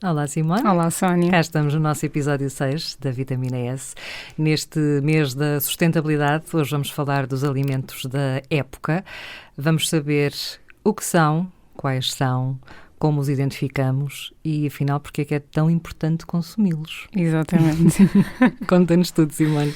Olá, Simone. Olá, Sónia. Cá estamos no nosso episódio 6 da Vitamina S. Neste mês da sustentabilidade, hoje vamos falar dos alimentos da época. Vamos saber o que são, quais são, como os identificamos e, afinal, porque é que é tão importante consumi-los. Exatamente. Conta-nos tudo, Simone.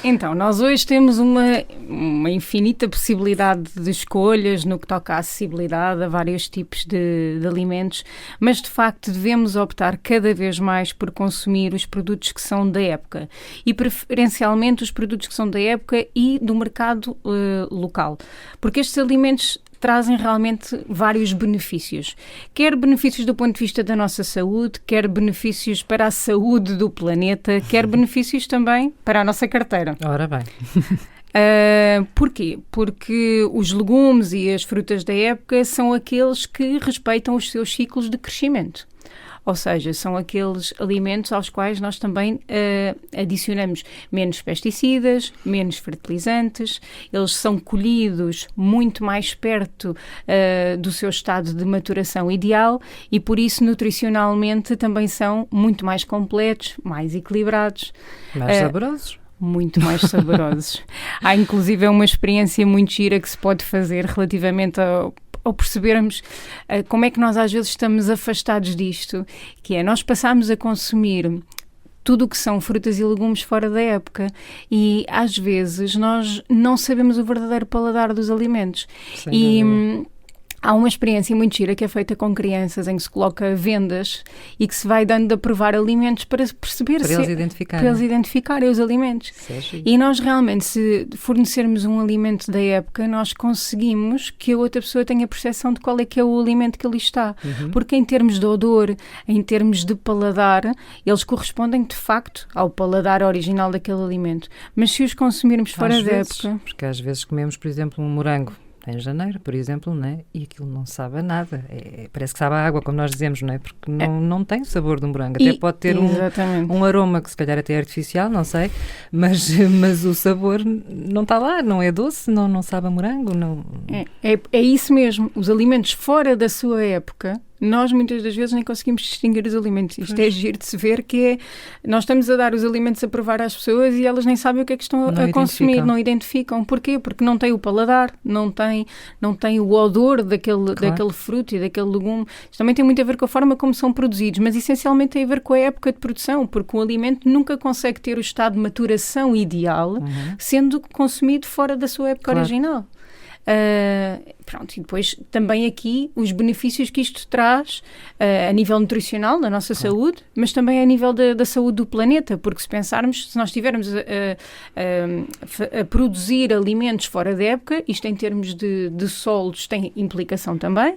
Então, nós hoje temos uma infinita possibilidade de escolhas no que toca à acessibilidade a vários tipos de alimentos, mas de facto devemos optar cada vez mais por consumir os produtos que são da época e preferencialmente os produtos que são da época e do mercado local, porque estes alimentos trazem realmente vários benefícios, quer benefícios do ponto de vista da nossa saúde, quer benefícios para a saúde do planeta, quer benefícios também para a nossa carteira. Ora bem. Porquê? Porque os legumes e as frutas da época são aqueles que respeitam os seus ciclos de crescimento. Ou seja, são aqueles alimentos aos quais nós também adicionamos menos pesticidas, menos fertilizantes, eles são colhidos muito mais perto do seu estado de maturação ideal e, por isso, nutricionalmente também são muito mais completos, mais equilibrados. Mais saborosos. Muito mais saborosos. Há, inclusive, uma experiência muito gira que se pode fazer relativamente ao percebermos como é que nós às vezes estamos afastados disto, que é nós passamos a consumir tudo o que são frutas e legumes fora da época e às vezes nós não sabemos o verdadeiro paladar dos alimentos. Há uma experiência muito gira que é feita com crianças em que se coloca vendas e que se vai dando a provar alimentos para perceber para eles identificarem os alimentos. E nós realmente, se fornecermos um alimento da época, nós conseguimos que a outra pessoa tenha percepção de qual é que é o alimento que ali está. Porque em termos de odor, em termos de paladar, eles correspondem de facto ao paladar original daquele alimento. Mas se os consumirmos fora da época... Porque às vezes comemos, por exemplo, um morango em janeiro, por exemplo, não é? E aquilo não sabe a nada. Parece que sabe a água, como nós dizemos, não é? Porque não tem o sabor de um morango. Até pode ter um aroma que se calhar até é artificial, não sei, mas o sabor não está lá, não é doce, não sabe a morango. Não... É isso mesmo. Os alimentos fora da sua época, nós muitas das vezes nem conseguimos distinguir os alimentos. Isto é giro de se ver que nós estamos a dar os alimentos a provar às pessoas e elas nem sabem o que é que estão a consumir, não identificam. Porquê? Porque não tem o paladar, não tem o odor daquele fruto e daquele legume. Isto também tem muito a ver com a forma como são produzidos, mas essencialmente tem a ver com a época de produção, porque o alimento nunca consegue ter o estado de maturação ideal sendo consumido fora da sua época original. E depois também aqui os benefícios que isto traz a nível nutricional da nossa saúde, mas também a nível da saúde do planeta, porque se pensarmos, se nós estivermos a produzir alimentos fora da época, isto em termos de solos tem implicação também.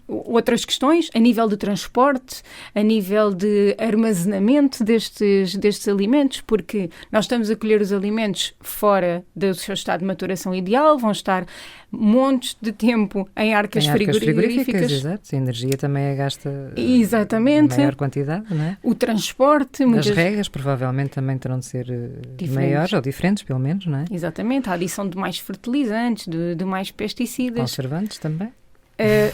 Outras questões, a nível de transporte, a nível de armazenamento destes alimentos, porque nós estamos a colher os alimentos fora do seu estado de maturação ideal, vão estar montes de tempo em arcas frigoríficas. Exato. A energia também é gasta exatamente. em maior quantidade, não é? O transporte... As regras provavelmente também terão de ser maiores ou diferentes, pelo menos, não é? Exatamente. A adição de mais fertilizantes, de mais pesticidas. Conservantes também?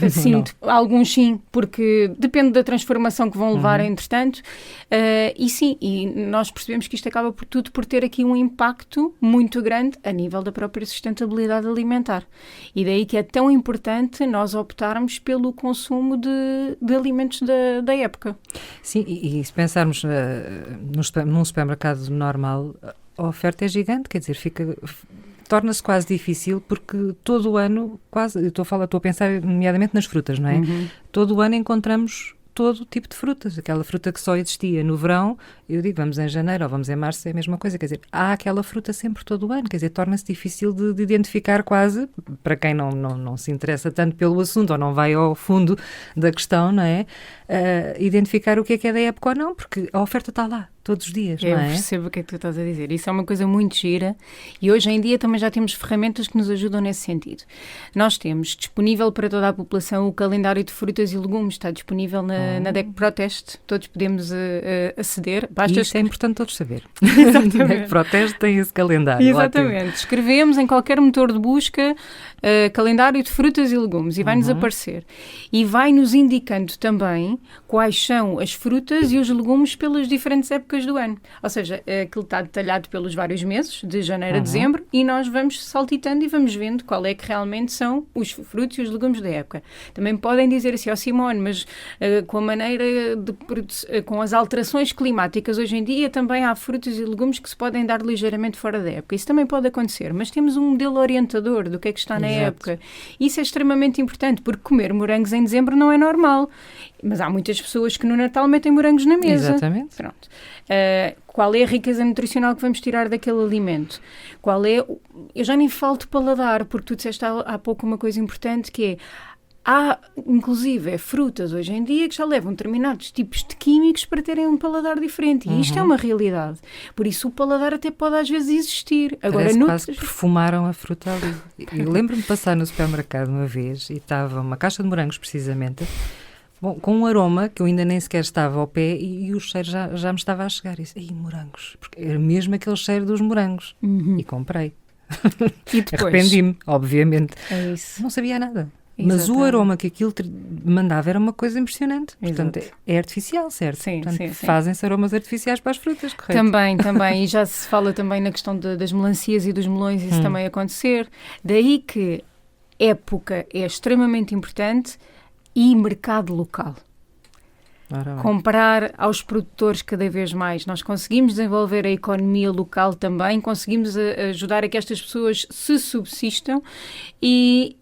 Sim, alguns sim, porque depende da transformação que vão levar entretanto, e nós percebemos que isto acaba por ter aqui um impacto muito grande a nível da própria sustentabilidade alimentar, e daí que é tão importante nós optarmos pelo consumo de alimentos da época. Sim, e se pensarmos num supermercado normal, a oferta é gigante, quer dizer, torna-se quase difícil porque todo o ano, estou a pensar nomeadamente nas frutas, não é? Todo o ano encontramos todo tipo de frutas. Aquela fruta que só existia no verão, eu digo, vamos em janeiro ou vamos em março, é a mesma coisa. Quer dizer, há aquela fruta sempre todo o ano. Quer dizer, torna-se difícil de identificar quase, para quem não se interessa tanto pelo assunto ou não vai ao fundo da questão, não é? Identificar o que é da época ou não, porque a oferta está lá. todos os dias, Eu não é? percebo o que é que tu estás a dizer. Isso é uma coisa muito gira e hoje em dia também já temos ferramentas que nos ajudam nesse sentido. Nós temos disponível para toda a população o calendário de frutas e legumes, está disponível na DEC Proteste, todos podemos aceder. E isso é importante todos saber. Exatamente. A DEC Proteste tem esse calendário. Exatamente. Ótimo. Escrevemos em qualquer motor de busca calendário de frutas e legumes e vai-nos aparecer. E vai-nos indicando também quais são as frutas e os legumes pelas diferentes épocas do ano. Ou seja, aquilo está detalhado pelos vários meses, de janeiro a dezembro, e nós vamos saltitando e vamos vendo qual é que realmente são os frutos e os legumes da época. Também podem dizer assim, Simone, mas com a maneira com as alterações climáticas hoje em dia também há frutas e legumes que se podem dar ligeiramente fora da época. Isso também pode acontecer, mas temos um modelo orientador do que é que está na época. Isso é extremamente importante, porque comer morangos em dezembro não é normal. Mas há muitas pessoas que no Natal metem morangos na mesa. Exatamente. Pronto. Qual é a riqueza nutricional que vamos tirar daquele alimento? Eu já nem falo de paladar, porque tu disseste há pouco uma coisa importante que é há, inclusive, frutas hoje em dia que já levam determinados tipos de químicos para terem um paladar diferente. E isto é uma realidade. Por isso o paladar até pode às vezes existir. Agora, quase que perfumaram a fruta ali. Eu lembro-me de passar no supermercado uma vez e estava uma caixa de morangos, precisamente, com um aroma que eu ainda nem sequer estava ao pé e o cheiro já me estava a chegar. E disse, morangos. Porque era mesmo aquele cheiro dos morangos. E comprei. E depois? Arrependi-me, obviamente. É isso. Não sabia nada. Exatamente. Mas o aroma que aquilo mandava era uma coisa impressionante. Exato. Portanto, é artificial, certo? Sim, Portanto, sim. fazem-se aromas artificiais para as frutas, correto? Também. E já se fala também na questão das melancias e dos melões, isso também acontecer. Daí que época é extremamente importante e mercado local. Comprar aos produtores cada vez mais. Nós conseguimos desenvolver a economia local também, conseguimos ajudar a que estas pessoas se subsistam e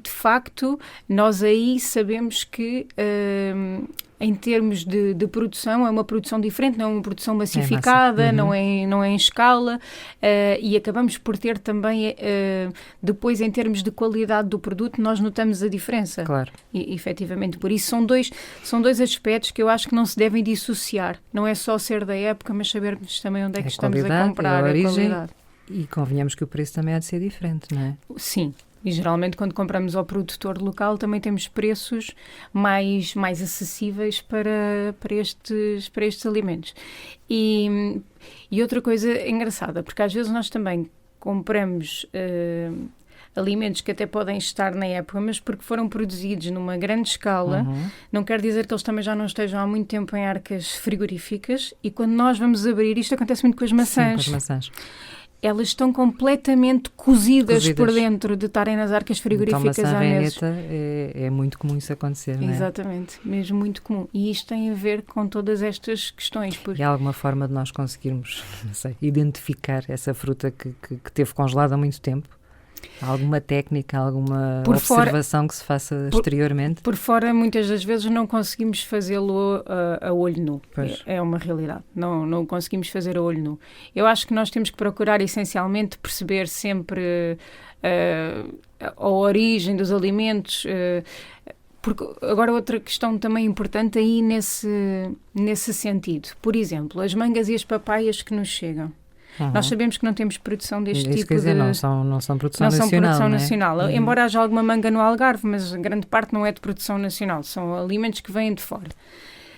de facto, nós aí sabemos que em termos de produção, é uma produção diferente, não é uma produção massificada, não é em escala, e acabamos por ter também, depois em termos de qualidade do produto, nós notamos a diferença. Claro. E, efetivamente, por isso são dois aspectos que eu acho que não se devem dissociar. Não é só ser da época, mas sabermos também onde é que estamos a comprar, a origem, qualidade. E convenhamos que o preço também há de ser diferente, não é? Sim. E geralmente quando compramos ao produtor local também temos preços mais acessíveis para estes alimentos. E outra coisa engraçada, porque às vezes nós também compramos alimentos que até podem estar na época, mas porque foram produzidos numa grande escala, não quer dizer que eles também já não estejam há muito tempo em arcas frigoríficas, e quando nós vamos abrir, isto acontece muito com as maçãs. Sim, com as maçãs. Elas estão completamente cozidas por dentro de estarem nas arcas frigoríficas então, há meses. É muito comum isso acontecer, não é? Exatamente, mesmo muito comum. E isto tem a ver com todas estas questões. E há alguma forma de nós conseguirmos, não sei, identificar essa fruta que teve congelada há muito tempo? Há alguma técnica, alguma observação que se faça exteriormente? Por fora, muitas das vezes, não conseguimos fazê-lo a olho nu. É uma realidade. Não conseguimos fazer a olho nu. Eu acho que nós temos que procurar, essencialmente, perceber sempre a origem dos alimentos. Porque agora outra questão também importante aí nesse sentido. Por exemplo, as mangas e as papaias que nos chegam. Nós sabemos que não temos produção deste tipo de... não são produção nacional. Embora haja alguma manga no Algarve, mas grande parte não é de produção nacional. São alimentos que vêm de fora.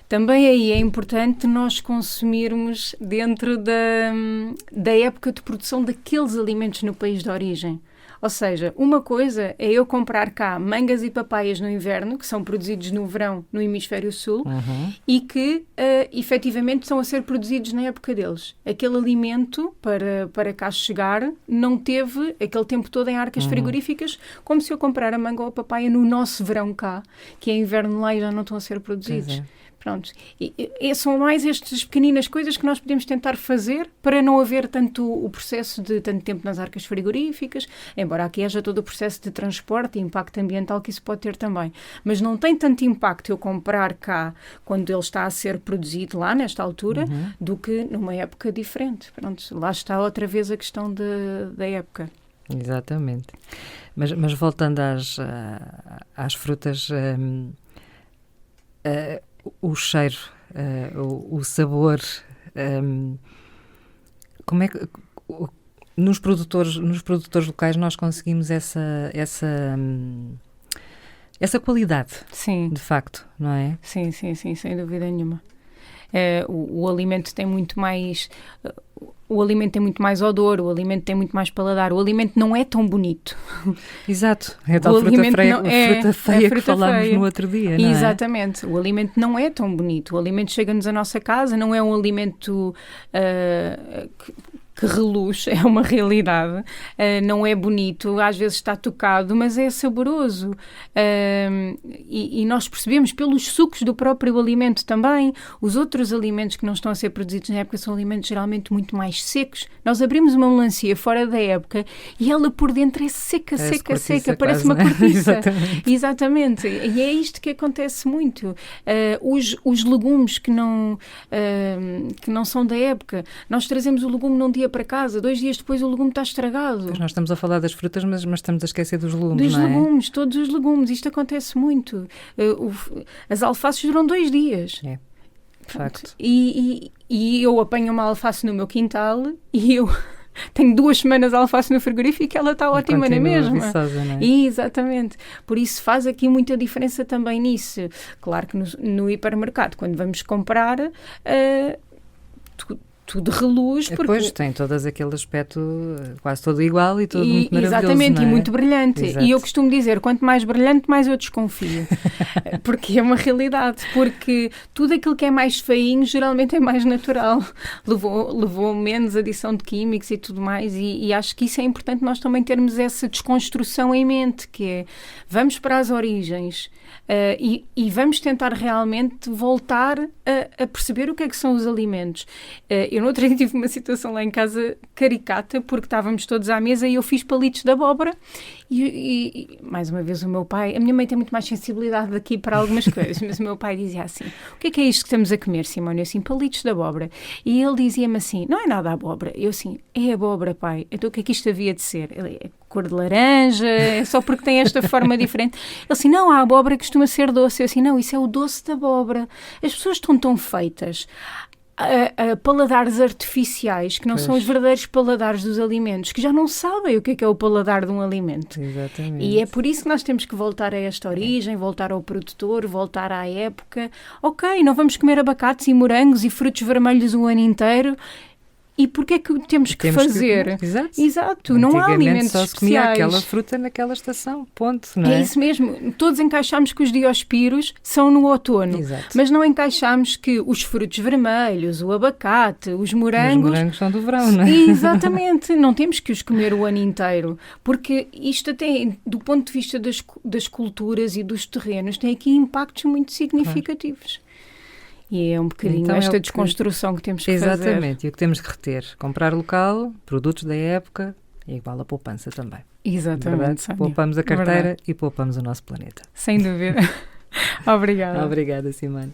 Também aí é importante nós consumirmos dentro da época de produção daqueles alimentos no país de origem. Ou seja, uma coisa é eu comprar cá mangas e papaias no inverno, que são produzidos no verão no hemisfério sul, e que efetivamente estão a ser produzidos na época deles. Aquele alimento, para cá chegar, não teve aquele tempo todo em arcas frigoríficas, como se eu comprar a manga ou a papaya no nosso verão cá, que é inverno lá e já não estão a ser produzidos. Pronto. E são mais estas pequeninas coisas que nós podemos tentar fazer para não haver tanto o processo de tanto tempo nas arcas frigoríficas, embora aqui haja todo o processo de transporte e impacto ambiental que isso pode ter também. Mas não tem tanto impacto eu comprar cá quando ele está a ser produzido lá, nesta altura, do que numa época diferente. Pronto, lá está outra vez a questão da época. Exatamente. Mas voltando às frutas... o cheiro, o sabor Como é que nos produtores locais nós conseguimos essa qualidade, Sim. de facto, não é? Sim, sem dúvida nenhuma. O alimento tem muito mais... O alimento tem muito mais odor, o alimento tem muito mais paladar, o alimento não é tão bonito. Exato, é a tal fruta feia que falámos no outro dia, não é? Exatamente, o alimento não é tão bonito, o alimento chega-nos à nossa casa, não é um alimento que reluz, é uma realidade, não é bonito, às vezes está tocado, mas é saboroso, e nós percebemos pelos sucos do próprio alimento também. Os outros alimentos que não estão a ser produzidos na época são alimentos geralmente muito mais secos. Nós abrimos uma melancia fora da época e ela por dentro é seca, parece uma cortiça. Exatamente, e é isto que acontece muito. Os legumes que não são da época, nós trazemos o legume num dia para casa, 2 dias depois o legume está estragado. Pois nós estamos a falar das frutas, mas estamos a esquecer dos legumes, não é? Dos legumes, todos os legumes, isto acontece muito. As alfaces duram 2 dias. É, de facto. E eu apanho uma alface no meu quintal e eu tenho 2 semanas de alface no frigorífico e ela está ótima na mesma. Viçosa, não é? Exatamente. Por isso faz aqui muita diferença também nisso. Claro que no hipermercado, quando vamos comprar, tudo reluz. Depois tem todo aquele aspecto quase todo igual e todo muito maravilhoso. Exatamente, não é? E muito brilhante. Exato. E eu costumo dizer, quanto mais brilhante, mais eu desconfio. Porque é uma realidade. Porque tudo aquilo que é mais feinho, geralmente é mais natural. Levou menos adição de químicos e tudo mais. E acho que isso é importante nós também termos essa desconstrução em mente, que é, vamos para as origens e vamos tentar realmente voltar a perceber o que é que são os alimentos. Eu no outro dia tive uma situação lá em casa caricata, porque estávamos todos à mesa e eu fiz palitos de abóbora e mais uma vez a minha mãe tem muito mais sensibilidade aqui para algumas coisas, mas o meu pai dizia assim, o que é isto que estamos a comer, Simone? Eu assim, palitos de abóbora. E ele dizia-me assim, não é nada abóbora. Eu assim, é abóbora, pai. Então o que é que isto havia de ser? Ele é cor de laranja, é só porque tem esta forma diferente. Ele assim, não, a abóbora costuma ser doce. Eu assim, não, isso é o doce da abóbora. As pessoas estão tão feitas a paladares artificiais, que não são os verdadeiros paladares dos alimentos, que já não sabem o que é o paladar de um alimento. Exatamente. E é por isso que nós temos que voltar a esta origem, voltar ao produtor, voltar à época. Ok, não vamos comer abacates e morangos e frutos vermelhos o ano inteiro. E porquê é que temos que fazer? Exato. Não há alimentos só se comia especiais. aquela fruta naquela estação, ponto, não é? É isso mesmo. Todos encaixamos que os diospiros são no outono. Exato. Mas não encaixamos que os frutos vermelhos, o abacate, os morangos... Os morangos são do verão, não é? Exatamente. Não temos que os comer o ano inteiro. Porque isto até, do ponto de vista das culturas e dos terrenos, tem aqui impactos muito significativos. Claro. E é um bocadinho então esta desconstrução que temos que fazer. Exatamente, e o que temos que reter? Comprar local, produtos da época, é igual a poupança também. Exatamente. Poupamos a carteira e poupamos o nosso planeta. Sem dúvida. Obrigada. Obrigada, Simone.